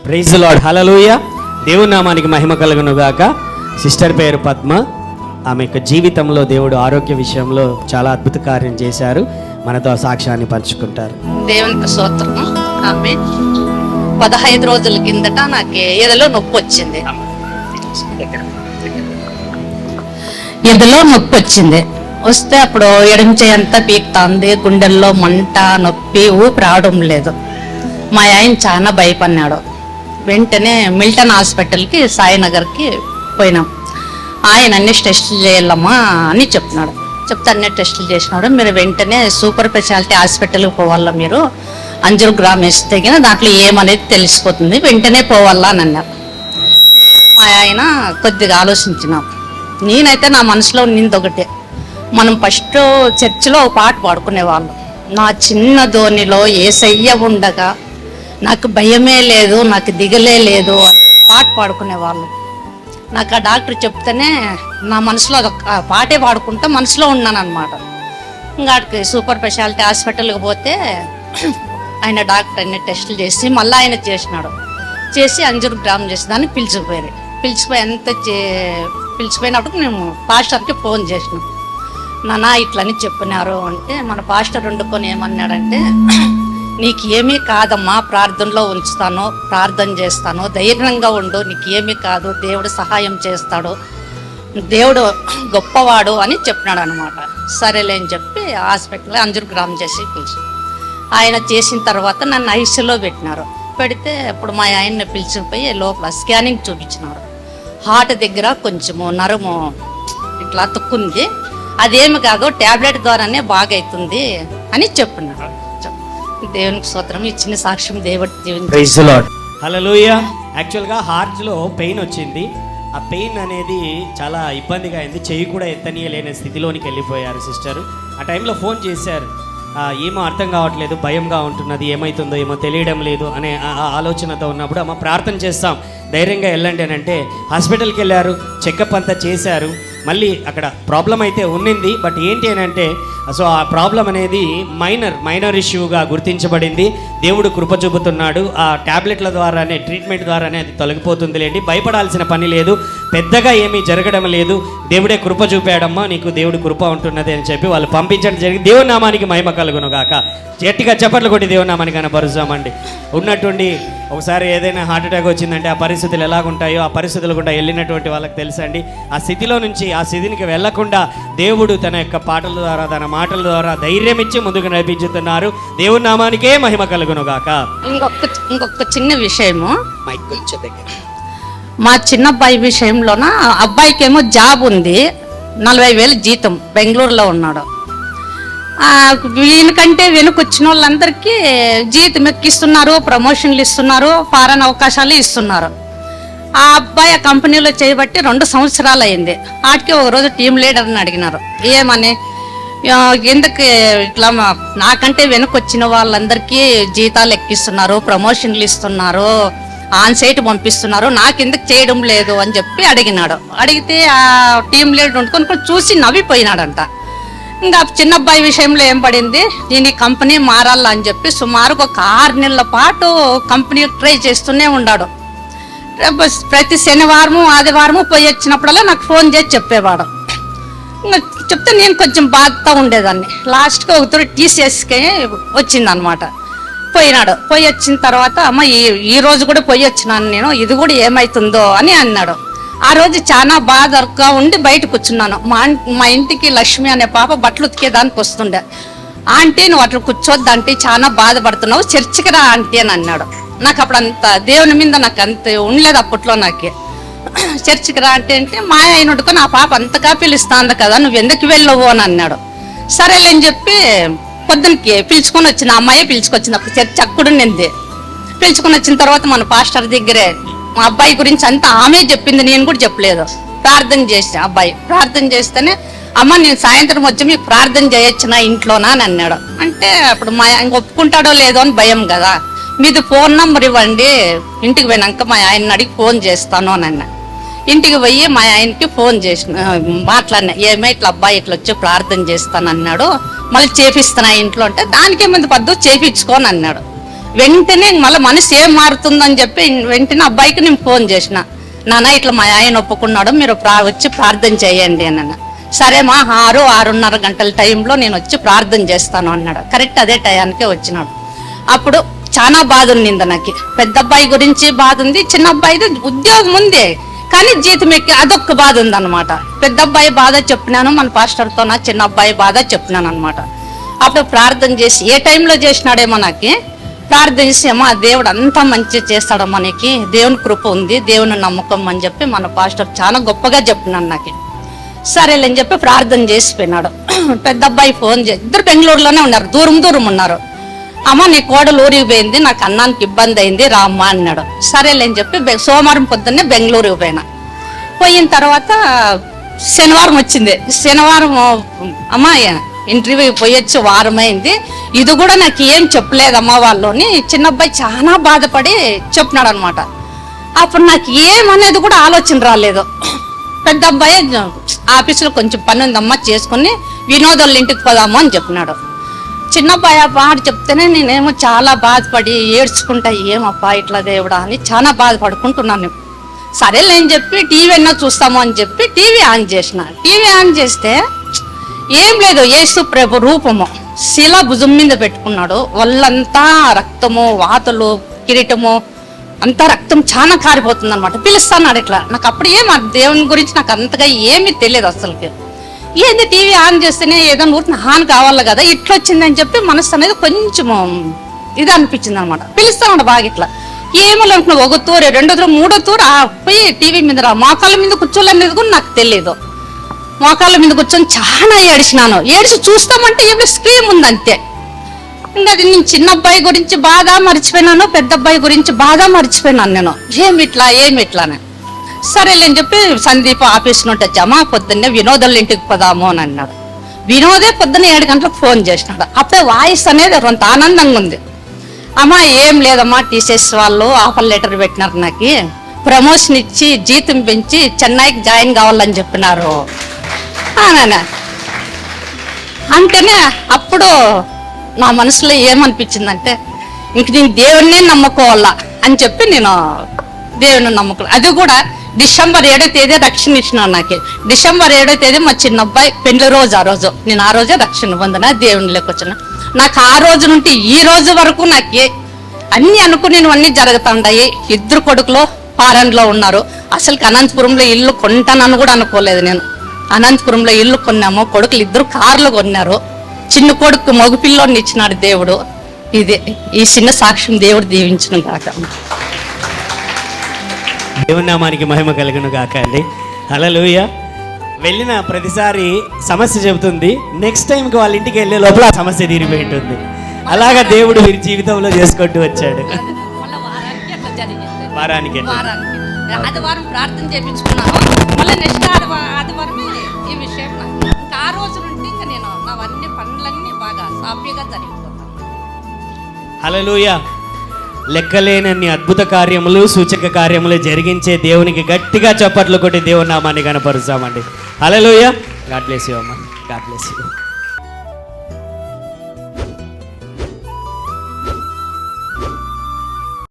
Praise the lord, హల్లెలూయా. దేవుని నామానికి మహిమ కలుగును గాక. సిస్టర్ పేరు పద్మ. ఆమె యొక్క జీవితంలో దేవుడు ఆరోగ్య విషయంలో చాలా అద్భుత కార్యం చేశారు. మనతో సాక్ష్యాన్ని పంచుకుంటారు. దేవునికి స్తోత్రం. ఆమె 15 రోజుల కిందట నాకు ఎదలో నొప్పి వచ్చింది. వస్తే అప్పుడు ఎడమ చేయి అంతా పీకుతాంది, గుండెల్లో మంట, నొప్పి, ఊపిరి రావడం లేదు. మా ఆయన చాలా భయపడినాడు. వెంటనే మిల్టన్ హాస్పిటల్కి, సాయినగర్కి పోయినాం. ఆయన అన్ని టెస్టులు చేయాలమ్మా అని చెప్తున్నాడు. చెప్తే అన్ని టెస్టులు చేసినాడు. మీరు వెంటనే సూపర్ స్పెషాలిటీ హాస్పిటల్కి పోవాలా, మీరు అంజుగ్రామ్ వేస్తే దాంట్లో ఏమనేది తెలిసిపోతుంది, వెంటనే పోవాలా అని అన్నారు. మా ఆయన కొద్దిగా ఆలోచించినాం. నేనైతే నా మనసులో ఉన్నది ఒకటే, మనం ఫస్ట్ చర్చిలో ఒక పాట పాడుకునేవాళ్ళం. నా చిన్న ధోనిలో యేసయ్య ఉండగా నాకు భయమే లేదు, నాకు దిగలే లేదు పాట పాడుకునేవాళ్ళం. నాకు ఆ డాక్టర్ చెప్తేనే నా మనసులో ఆ పాటే పాడుకుంటా మనసులో ఉన్నాను అనమాట. ఇంకా సూపర్ స్పెషాలిటీ హాస్పిటల్కి పోతే ఆయన డాక్టర్ అన్ని టెస్టులు చేసి మళ్ళీ ఆయన చేసి అంజుగ్రామ్ చేసి దాన్ని పిలిచిపోయారు. పిలిచిపోయినప్పుడు మేము పాస్టర్కి ఫోన్ చేసినాం. నాన్న ఇట్లని చెప్పినారు అంటే, మన పాస్టర్ వండుకొని ఏమన్నాడంటే, నీకు ఏమీ కాదమ్మా, ప్రార్థనలో ఉంచుతాను, ప్రార్థన చేస్తాను, ధైర్యంగా ఉండు, నీకు ఏమీ కాదు, దేవుడు సహాయం చేస్తాడు, దేవుడు గొప్పవాడు అని చెప్పినాడు అనమాట. సరేలే అని చెప్పి హాస్పిటల్లో అంజుగ్రామ్ చేసి ఆయన చేసిన తర్వాత నన్ను ఐసీయూలో పెట్టినారు. పెడితే అప్పుడు మా ఆయన్ని పిలిచిపోయి లోపల స్కానింగ్ చూపించినారు. హార్ట్ దగ్గర కొంచెము నరము ఇట్లా తుక్కుంది, అదేమి కాదు, ట్యాబ్లెట్ ద్వారానే బాగైతుంది అని చెప్పినారు. దేవునికి స్తోత్రం. ఇచ్చిన సాక్ష్యం దేవుడు ప్రైజ్ ది లార్డ్, హల్లెలూయా. యాక్చువల్గా హార్ట్లో పెయిన్ వచ్చింది. ఆ పెయిన్ అనేది చాలా ఇబ్బందిగా అయింది. చెయ్యి కూడా ఎత్తనీయలేని స్థితిలోనికి వెళ్ళిపోయారు సిస్టర్. ఆ టైంలో ఫోన్ చేశారు. ఏమో అర్థం కావట్లేదు, భయంగా ఉంటున్నది, ఏమవుతుందో ఏమో తెలియడం లేదు అనే ఆలోచనతో ఉన్నప్పుడు, అమ్మ ప్రార్థన చేస్తాం, ధైర్యంగా వెళ్ళండి అని అంటే హాస్పిటల్కి వెళ్ళారు. చెకప్ అంతా చేశారు. మళ్ళీ అక్కడ ప్రాబ్లం అయితే ఉన్నింది. బట్ ఏంటి అని అంటే, సో ఆ ప్రాబ్లం అనేది మైనర్ ఇష్యూగా గుర్తించబడింది. దేవుడు కృప చూపుతున్నాడు. ఆ ట్యాబ్లెట్ల ద్వారానే, ట్రీట్మెంట్ ద్వారానే అది తొలగిపోతుంది లేండి, భయపడాల్సిన పని లేదు, పెద్దగా ఏమీ జరగడం లేదు, దేవుడే కృప చూపాడమ్మా, నీకు దేవుడు కృప ఉంటున్నది అని చెప్పి వాళ్ళు పంపించడం జరిగింది. దేవుని నామానికి మహిమ కలుగును గాక. గట్టిగా చప్పట్లు కొట్టి దేవుని నామానికి కనపరుస్తామండి. ఉన్నట్టుండి ఒకసారి ఏదైనా హార్ట్ అటాక్ వచ్చిందంటే ఆ పరిస్థితులు ఎలాగుంటాయో, ఆ పరిస్థితులు కూడా వెళ్ళినటువంటి వాళ్ళకి తెలుసండి. ఆ స్థితిలో నుంచి ఆ స్థితికి వెళ్లకుండా దేవుడు తన యొక్క పాటల ద్వారా, తన మాటల ద్వారా ధైర్యం ఇచ్చి ముందుకు నడిపించుతున్నారు. దేవుని నామానికే మహిమ కలుగును గాక. ఇంకొక చిన్న విషయము, మా చిన్నబ్బాయి విషయంలోన, అబ్బాయికి ఏమో జాబ్ ఉంది, 40,000 జీతం, బెంగళూరులో ఉన్నాడు. వీనికంటే వెనుకొచ్చిన వాళ్ళందరికీ జీతం ఎక్కిస్తున్నారు, ప్రమోషన్లు ఇస్తున్నారు, ఫారెన్ అవకాశాలు ఇస్తున్నారు. ఆ అబ్బాయి ఆ కంపెనీలో చేయబట్టి 2 సంవత్సరాలు అయింది. వాటికి ఒకరోజు టీం లీడర్ని అడిగినారు, ఏమని, ఎందుకు ఇట్లా నాకంటే వెనుకొచ్చిన వాళ్ళందరికీ జీతాలు ఎక్కిస్తున్నారు, ప్రమోషన్లు ఇస్తున్నారు, ఆన్ సైట్ పంపిస్తున్నారు, నాకెందుకు చేయడం లేదు అని చెప్పి అడిగినాడు. అడిగితే ఆ టీం లీడర్ వండుకొని చూసి నవ్విపోయినాడంట. ఇంకా చిన్నబ్బాయి విషయంలో ఏం పడింది, నేను ఈ కంపెనీ మారాలా అని చెప్పి సుమారుగా ఒక 6 నెలల పాటు కంపెనీ ట్రై చేస్తూనే ఉన్నాడు. ప్రతి శనివారము ఆదివారము పోయి వచ్చినప్పుడల్లా నాకు ఫోన్ చేసి చెప్పేవాడు. ఇంకా చెప్తే నేను కొంచెం బాధతో ఉండేదాన్ని. లాస్ట్గా ఒకసారి టీసీఎస్కి వచ్చిందనమాట. పోయినాడు. పోయి వచ్చిన తర్వాత, అమ్మ ఈ రోజు కూడా పోయి వచ్చినాను నేను, ఇది కూడా ఏమవుతుందో అని అన్నాడు. ఆ రోజు చాలా బాధగా ఉండి బయట కూర్చున్నాను. మా ఇంటికి లక్ష్మి అనే పాప బట్టలు ఉతికేదానికి వస్తుండే. ఆంటీ నువ్వు అట్లా కూర్చోద్దంటే చాలా బాధపడుతున్నావు, చర్చికి రా ఆంటీ అని అన్నాడు. నాకు అప్పుడు అంత దేవుని మీద నాకు అంత ఉండలేదు అప్పట్లో. నాకు చర్చికి రా అంటే మా ఆయన వండుకొని ఆ పాప అంతగా పిలుస్తాంది కదా, నువ్వు ఎందుకు వెళ్ళవు అని అన్నాడు. సరేలేని చెప్పి పొద్దునకి పిలుచుకొని వచ్చిన, అమ్మాయి పిలుచుకొచ్చింది. అప్పుడు చర్చి అక్కడుండింది. పిలుచుకొని వచ్చిన తర్వాత మన పాస్టర్ దగ్గరే మా అబ్బాయి గురించి అంతా ఆమె చెప్పింది, నేను కూడా చెప్పలేదు. ప్రార్థన చేసిన అబ్బాయి ప్రార్థన చేస్తేనే, అమ్మ నేను సాయంత్రం వచ్చి మీకు ప్రార్థన చేయొచ్చునా ఇంట్లోనా అని అన్నాడు. అంటే అప్పుడు మా ఆయన ఒప్పుకుంటాడో లేదో అని భయం కదా. మీది ఫోన్ నంబర్ ఇవ్వండి, ఇంటికి పోయినాక మా ఆయన్ని అడిగి ఫోన్ చేస్తాను అని అన్నా. ఇంటికి పోయి మా ఆయనకి ఫోన్ చేసిన, మాట్లాడినా, ఏమో ఇట్లా అబ్బాయి ఇట్లా వచ్చి ప్రార్థన చేస్తాను అన్నాడు, మళ్ళీ చేపిస్తున్నా ఇంట్లో అంటే, దానికేముంది పద్దు చేపించుకోని అన్నాడు. వెంటనే మళ్ళీ మనసు ఏం మారుతుందని చెప్పి వెంటనే అబ్బాయికి నేను ఫోన్ చేసిన, నాన్న ఇట్లా మా ఆయన ఒప్పుకున్నాడు, మీరు వచ్చి ప్రార్థన చేయండి అని. సరేమా 6-6:30 గంటల టైంలో నేను వచ్చి ప్రార్థన చేస్తాను అన్నాడు. కరెక్ట్ అదే టయానికే వచ్చినాడు. అప్పుడు చాలా బాధ ఉంది నాకు. పెద్ద అబ్బాయి గురించి బాధ ఉంది, చిన్న అబ్బాయిది ఉద్యోగం ఉంది కానీ జీతం ఎక్కి అదొక్క బాధ ఉందన్నమాట. పెద్ద అబ్బాయి బాధ చెప్పినాను మన పాస్టర్తో, నా చిన్న అబ్బాయి బాధ చెప్పినాను అనమాట. అప్పుడు ప్రార్థన చేసి ఏ టైంలో చేసినాడేమో నాకు ప్రార్థన చేసి, అమ్మా దేవుడు అంతా మంచి చేస్తాడమ్మా, నీకు దేవుని కృప ఉంది, దేవుని నమ్మకం అని చెప్పి మన పాస్టర్ చాలా గొప్పగా చెప్పినాను నాకు. సరేలేని చెప్పి ప్రార్థన చేసిపోయినాడు. పెద్ద అబ్బాయి ఫోన్ చేసి, ఇద్దరు బెంగళూరులోనే ఉన్నారు, దూరం ఉన్నారు. అమ్మ నీ కోడలు ఊరికి పోయింది, నాకు అన్నానికి ఇబ్బంది అయింది రామ్మా అన్నాడు. సరేలేని చెప్పి సోమవారం పొద్దున్నే బెంగళూరుకి పోయిన తర్వాత శనివారం వచ్చింది. శనివారం అమ్మ ఇంటర్వ్యూ పోయొచ్చి వారమైంది, ఇది కూడా నాకు ఏం చెప్పలేదమ్మా వాళ్ళని. చిన్న అబ్బాయి చాలా బాధపడి చెప్పినాడు అనమాట. అప్పుడు నాకు ఏమనేది కూడా ఆలోచన రాలేదు. పెద్ద అబ్బాయి ఆఫీసులో కొంచెం పని ఉందమ్మా చేసుకుని వినోదాల ఇంటికి పోదాము అని చెప్పినాడు. చిన్న అబ్బాయి ఆ మాట చెప్తేనే నేనేమో చాలా బాధపడి ఏడ్చుకుంటా, ఏమప్పా ఇట్లా దేవుడా అని చాలా బాధపడుకుంటున్నాను. సరేలే అని చెప్పి టీవీ అన్నా చూస్తాము అని చెప్పి టీవీ ఆన్ చేసిన. టీవీ ఆన్ చేస్తే ఏం లేదు, యేసు ప్రభు రూపము శిల భుజం మీద పెట్టుకున్నాడు. వాళ్ళంతా రక్తము, వాతలు, కిరీటము అంతా రక్తం చాలా కారిపోతుంది అనమాట. పిలుస్తున్నాడు ఇట్లా. నాకు అప్పుడు దేవుని గురించి నాకు అంతగా ఏమీ తెలియదు అసలుకి. ఏంది టీవీ ఆన్ చేస్తేనే ఏదో ఊరికి హాని కావాలి కదా, ఇట్లా వచ్చిందని చెప్పి మనసు అనేది కొంచెం ఇది అనిపించింది అనమాట. పిలుస్తున్నాడు బాగా ఇట్లా. ఏమో అనుకున్నా, 1 తూరు 2 తూరు 3 తూరు పోయి టీవీ మీద మోకాళ్ళ మీద కూర్చోలేనిది కూడా నాకు తెలియదు. మోకాళ్ళ మీద కూర్చొని చాలా ఏడిచినాను. ఏడిచి చూస్తామంటే ఇప్పుడు స్క్రీన్ ఉంది అంతే. ఇంకా అది నేను చిన్న అబ్బాయి గురించి బాగా మర్చిపోయినాను, పెద్ద అబ్బాయి గురించి బాగా మర్చిపోయినాను నేను. ఏమిట్లా అని. సరేలే అని చెప్పి సందీప్ ఆఫీస్ నుండి వచ్చామా పొద్దున్నే వినోదాల ఇంటికి పోదాము అని అన్నాడు. వినోదే పొద్దున్న 7 గంటలకు ఫోన్ చేసినాడు. అప్పుడే వాయిస్ అనేది కొంత ఆనందంగా ఉంది. అమ్మా ఏం లేదమ్మా, టీసీఎస్ వాళ్ళు ఆఫర్ లెటర్ పెట్టినారు, నాకు ప్రమోషన్ ఇచ్చి జీతం పెంచి చెన్నైకి జాయిన్ కావాలని చెప్పినారు అనా. అంటేనే అప్పుడు నా మనసులో ఏమనిపించిందంటే, ఇంక నేను దేవుణ్ణే నమ్ముకోవాలా అని చెప్పి నేను దేవుని నమ్ముకో. అది కూడా డిసెంబర్ 7వ తేదీ రక్షణ ఇచ్చినాను నాకు. డిసెంబర్ 7వ తేదీ మా చిన్న అబ్బాయి పెళ్లి రోజు. నేను ఆ రోజే రక్షణ పొందిన, దేవునిలోకి వచ్చిన. నాకు ఆ రోజు నుండి ఈ రోజు వరకు నాకు అన్ని అనుకునేవన్నీ జరుగుతుంటాయి. 2 కొడుకులు ఫారెన్లో ఉన్నారు. అసలు అనంతపురంలో ఇల్లు కొంటానని కూడా అనుకోలేదు నేను. అనంతపురంలో ఇల్లు కొన్నాము, కొడుకులు 2 కార్లు కొన్నారు. చిన్న కొడుకు మగపిల్లోని ఇచ్చినాడు దేవుడు. ఇది ఈ చిన్న సాక్ష్యం దేవుడు దీవించును కాక. దేవుని నామానికి మహిమ కలుగును గాక అండి. హల్లెలూయా. వెళ్ళిన ప్రతిసారి సమస్య చెబుతుంది, నెక్స్ట్ టైంకి వాళ్ళ ఇంటికి వెళ్ళే లోపల ఆ సమస్య తీరిపోయి ఉంటుంది. అలాగా దేవుడు వీరి జీవితంలో చేసుకుంటూ వచ్చాడు. వారానికి ఆదివారం ప్రార్థన చేయించుకున్నాను. మళ్ళీ నెక్స్ట్ ఆదివారం ఈ విషయం ఇంకా ఆ రోజు నుండి ఇంకా నేను నావన్నీ పనులన్నీ బాగా సాఫీగా జరిగిపోతాను. హల్లెలూయా. లెక్కలేనన్ని అద్భుత కార్యములు, సూచక కార్యములు జరిగించే దేవునికి గట్టిగా చప్పట్లు కొట్టి దేవుని నామాన్ని కనపరుస్తామండి. హల్లెలూయా. గాడ్ బ్లెస్ యు అమ్మా. God bless you.